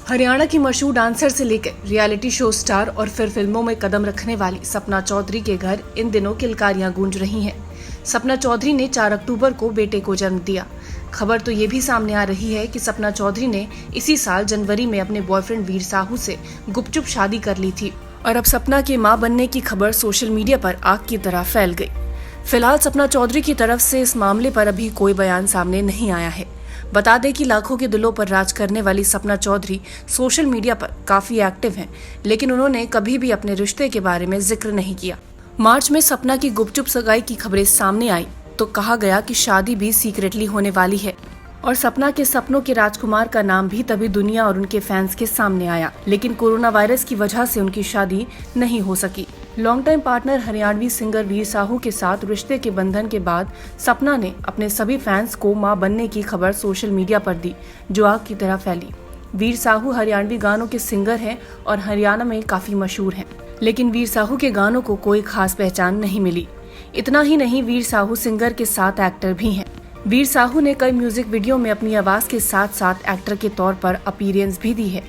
हरियाणा की मशहूर डांसर से लेकर रियलिटी शो स्टार और फिर फिल्मों में कदम रखने वाली सपना चौधरी के घर इन दिनों किलकारियां गूंज रही हैं। सपना चौधरी ने 4 अक्टूबर को बेटे को जन्म दिया। खबर तो ये भी सामने आ रही है कि सपना चौधरी ने इसी साल जनवरी में अपने बॉयफ्रेंड वीर साहू से गुपचुप शादी कर ली थी और अब सपना की मां बनने की खबर सोशल मीडिया पर आग की तरह फैल गई। फिलहाल सपना चौधरी की तरफ से इस मामले पर अभी कोई बयान सामने नहीं आया है। बता दें कि लाखों के दिलों पर राज करने वाली सपना चौधरी सोशल मीडिया पर काफी एक्टिव हैं, लेकिन उन्होंने कभी भी अपने रिश्ते के बारे में जिक्र नहीं किया। मार्च में सपना की गुपचुप सगाई की खबरें सामने आई तो कहा गया कि शादी भी सीक्रेटली होने वाली है और सपना के सपनों के राजकुमार का नाम भी तभी दुनिया और उनके फैंस के सामने आया, लेकिन कोरोना वायरस की वजह से उनकी शादी नहीं हो सकी। Long time partner Haryanvi singer Veer Sahu के साथ रिश्ते के बंधन के बाद सपना ने अपने सभी फैंस को मां बनने की खबर सोशल मीडिया पर दी, जो आग की तरह फैली। वीर साहू हरियाणवी गानों के सिंगर हैं और हरियाणा में काफी मशहूर हैं, लेकिन वीर साहू के गानों को कोई खास पहचान नहीं मिली। इतना ही नहीं, वीर साहू सिंगर के साथ एक्टर भी हैं। वीर साहू ने कई म्यूजिक वीडियो में अपनी आवाज के साथ साथ एक्टर के तौर पर अपीयरेंस भी दी है।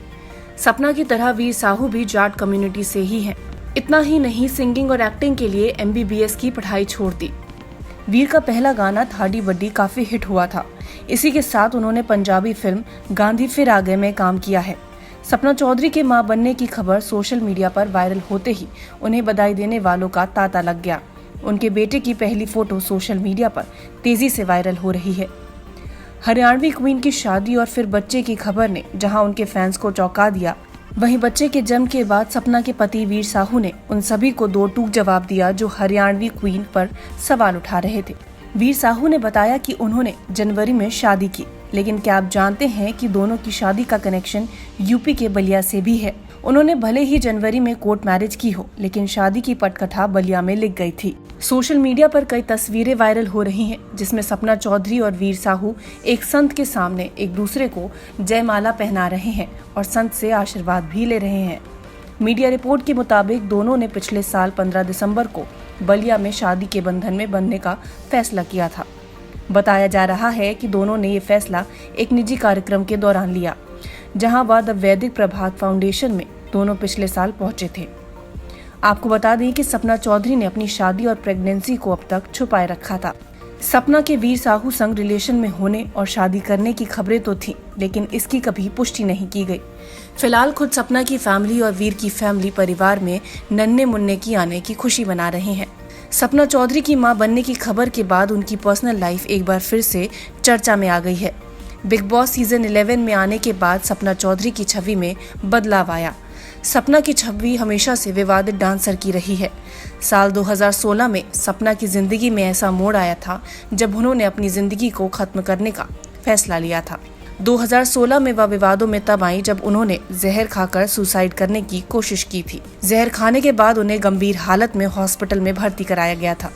सपना की तरह वीर साहू भी जाट कम्युनिटी से ही हैं। इतना ही नहीं, सिंगिंग और एक्टिंग के लिए MBBS की पढ़ाई छोड़ दी। वीर का पहला गाना थाडी वड्डी काफी हिट हुआ था। इसी के साथ उन्होंने पंजाबी फिल्म गांधी फिर आ गए में काम किया है। सपना चौधरी के मां बनने की खबर सोशल मीडिया पर वायरल होते ही उन्हें बधाई देने वालों का तांता लग गया। उनके बेटे की पहली फोटो सोशल मीडिया पर तेजी से वायरल हो रही है। हरियाणवी क्वीन की शादी और फिर बच्चे की खबर ने जहां उनके फैंस को चौंका दिया, वहीं बच्चे के जन्म के बाद सपना के पति वीर साहू ने उन सभी को दो टूक जवाब दिया जो हरियाणवी क्वीन पर सवाल उठा रहे थे। वीर साहू ने बताया कि उन्होंने जनवरी में शादी की, लेकिन क्या आप जानते हैं कि दोनों की शादी का कनेक्शन यूपी के बलिया से भी है। उन्होंने भले ही जनवरी में कोर्ट मैरिज की हो, लेकिन शादी की पटकथा बलिया में लिख गई थी। सोशल मीडिया पर कई तस्वीरें वायरल हो रही हैं, जिसमें सपना चौधरी और वीर साहू एक संत के सामने एक दूसरे को जयमाला पहना रहे हैं और संत से आशीर्वाद भी ले रहे हैं। मीडिया रिपोर्ट के मुताबिक दोनों ने पिछले साल 15 दिसंबर को बलिया में शादी के बंधन में बंधने का फैसला किया था। बताया जा रहा है कि दोनों ने ये फैसला एक निजी कार्यक्रम के दौरान लिया, जहां वह द वैदिक प्रभात फाउंडेशन में दोनों पिछले साल पहुंचे थे। आपको बता दें कि सपना चौधरी ने अपनी शादी और प्रेगनेंसी को अब तक छुपाए रखा था। सपना के वीर साहू संग रिलेशन में होने और शादी करने की खबरें तो थी, लेकिन इसकी कभी पुष्टि नहीं की गई। फिलहाल खुद सपना की फैमिली और वीर की फैमिली परिवार में नन्हे मुन्ने की आने की खुशी मना रहे हैं। सपना चौधरी की मां बनने की खबर के बाद उनकी पर्सनल लाइफ एक बार फिर से चर्चा में आ गई है। बिग बॉस सीजन 11 में आने के बाद सपना चौधरी की छवि में बदलाव आया। सपना की छवि हमेशा से विवादित डांसर की रही है। साल 2016 में सपना की जिंदगी में ऐसा मोड़ आया था जब उन्होंने अपनी जिंदगी को खत्म करने का फैसला लिया था। 2016 में वह विवादों में तब आई जब उन्होंने जहर खाकर सुसाइड करने की कोशिश की थी। जहर खाने के बाद उन्हें गंभीर हालत में हॉस्पिटल में भर्ती कराया गया था,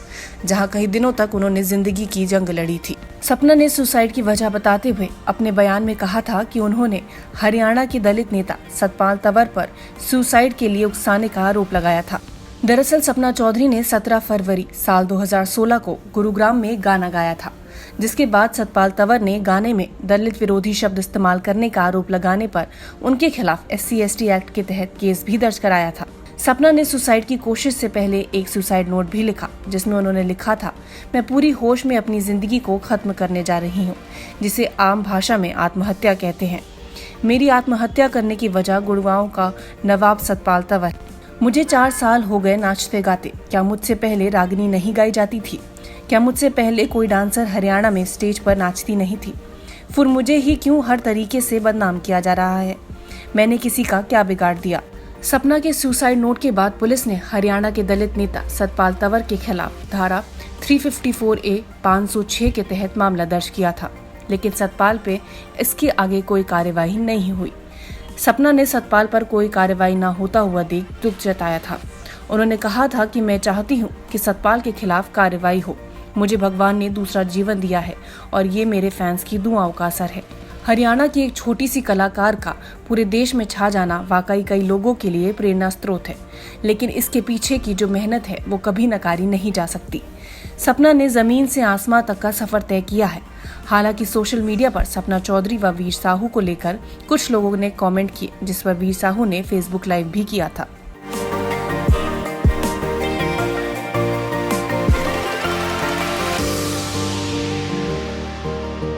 जहां कई दिनों तक उन्होंने जिंदगी की जंग लड़ी थी। सपना ने सुसाइड की वजह बताते हुए अपने बयान में कहा था कि उन्होंने हरियाणा के दलित नेता सतपाल तंवर पर सुसाइड के लिए उकसाने का आरोप लगाया था। दरअसल सपना चौधरी ने 17 फरवरी साल 2016 को गुरुग्राम में गाना गाया था, जिसके बाद सतपाल तंवर ने गाने में दलित विरोधी शब्द इस्तेमाल करने का आरोप लगाने पर उनके खिलाफ SC/ST एक्ट के तहत केस भी दर्ज कराया था। सपना ने सुसाइड की कोशिश से पहले एक सुसाइड नोट भी लिखा, जिसमें उन्होंने लिखा था, मैं पूरी होश में अपनी जिंदगी को खत्म करने जा रही हूँ, जिसे आम भाषा में आत्महत्या कहते हैं। मेरी आत्महत्या करने की वजह गुड़गांव का नवाब सतपाल तंवर। मुझे 4 साल हो गए नाचते गाते। क्या मुझसे पहले रागिनी नहीं गाई जाती थी? क्या मुझसे पहले कोई डांसर हरियाणा में स्टेज पर नाचती नहीं थी? फिर मुझे ही क्यों हर तरीके से बदनाम किया जा रहा है? मैंने किसी का क्या बिगाड़ दिया? सपना के सुसाइड नोट के बाद पुलिस ने हरियाणा के दलित नेता सतपाल तंवर के खिलाफ धारा 354A 506 के तहत मामला दर्ज किया था, लेकिन सतपाल पे इसके आगे कोई कार्यवाही नहीं हुई। सपना ने सतपाल पर कोई कार्रवाई न होता हुआ देख दुख जताया था। उन्होंने कहा था कि मैं चाहती हूँ कि सतपाल के खिलाफ कार्रवाई हो। मुझे भगवान ने दूसरा जीवन दिया है और ये मेरे फैंस की दुआओं का असर है। हरियाणा की एक छोटी सी कलाकार का पूरे देश में छा जाना वाकई कई लोगों के लिए प्रेरणा स्रोत है, लेकिन इसके पीछे की जो मेहनत है वो कभी नकारी नहीं जा सकती। सपना ने जमीन से आसमां तक का सफर तय किया है। हालांकि सोशल मीडिया पर सपना चौधरी व वीर साहू को लेकर कुछ लोगों ने कमेंट किए, जिस पर वीर साहू ने फेसबुक लाइव भी किया था।